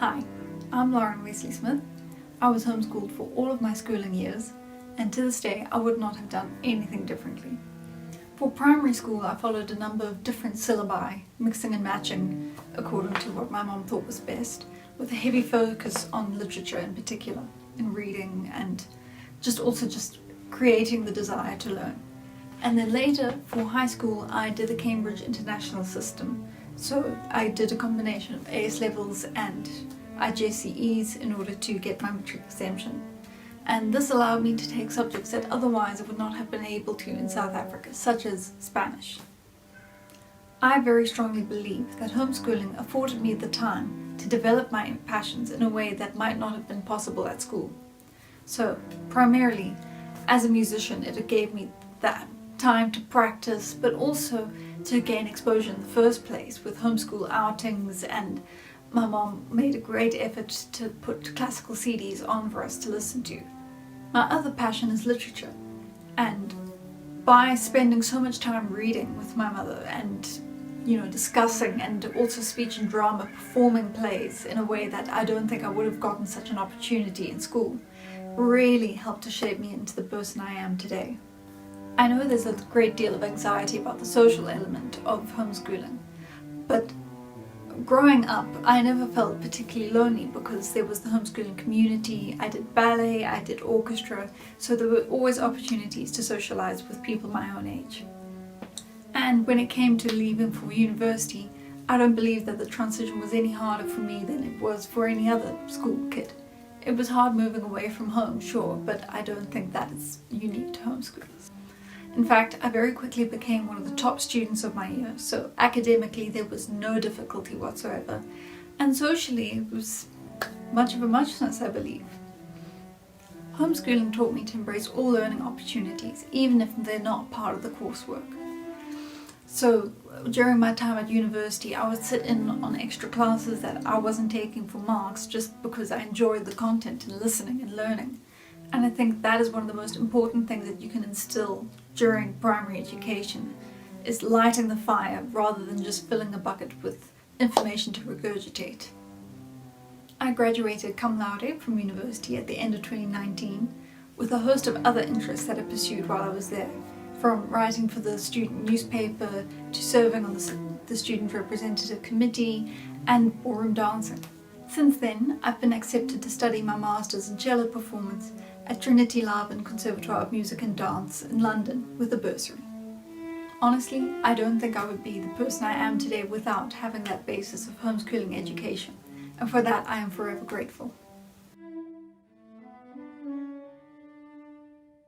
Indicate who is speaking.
Speaker 1: Hi, I'm Wesley Smith. I was homeschooled for all of my schooling years, and to this day I would not have done anything differently. For primary school I followed a number of different syllabi, mixing and matching according to what my mom thought was best, with a heavy focus on literature in particular, in reading and just creating the desire to learn. And then later, for high school, I did the Cambridge International System. So I did a combination of AS levels and IGCSEs in order to get my matric exemption. And this allowed me to take subjects that otherwise I would not have been able to in South Africa, such as Spanish. I very strongly believe that homeschooling afforded me the time to develop my passions in a way that might not have been possible at school. So, primarily, as a musician, it gave me that time to practice, but also to gain exposure in the first place with homeschool outings, and my mom made a great effort to put classical CDs on for us to listen to. My other passion is literature, and by spending so much time reading with my mother and discussing, and also speech and drama, performing plays in a way that I don't think I would have gotten such an opportunity in school, really helped to shape me into the person I am today. I know there's a great deal of anxiety about the social element of homeschooling, but growing up I never felt particularly lonely because there was the homeschooling community. I did ballet, I did orchestra, so there were always opportunities to socialize with people my own age. And when it came to leaving for university, I don't believe that the transition was any harder for me than it was for any other school kid. It was hard moving away from home, sure, but I don't think that is unique to homeschoolers. In fact, I very quickly became one of the top students of my year, so academically there was no difficulty whatsoever, and socially it was much of a muchness, I believe. Homeschooling taught me to embrace all learning opportunities, even if they're not part of the coursework. So during my time at university, I would sit in on extra classes that I wasn't taking for marks just because I enjoyed the content and listening and learning. And I think that is one of the most important things that you can instill during primary education, is lighting the fire rather than just filling a bucket with information to regurgitate. I graduated cum laude from university at the end of 2019 with a host of other interests that I pursued while I was there, from writing for the student newspaper to serving on the student representative committee and ballroom dancing. Since then, I've been accepted to study my Masters in cello performance at Trinity Laban Conservatoire of Music and Dance in London with a bursary. Honestly, I don't think I would be the person I am today without having that basis of homeschooling education, and for that I am forever grateful.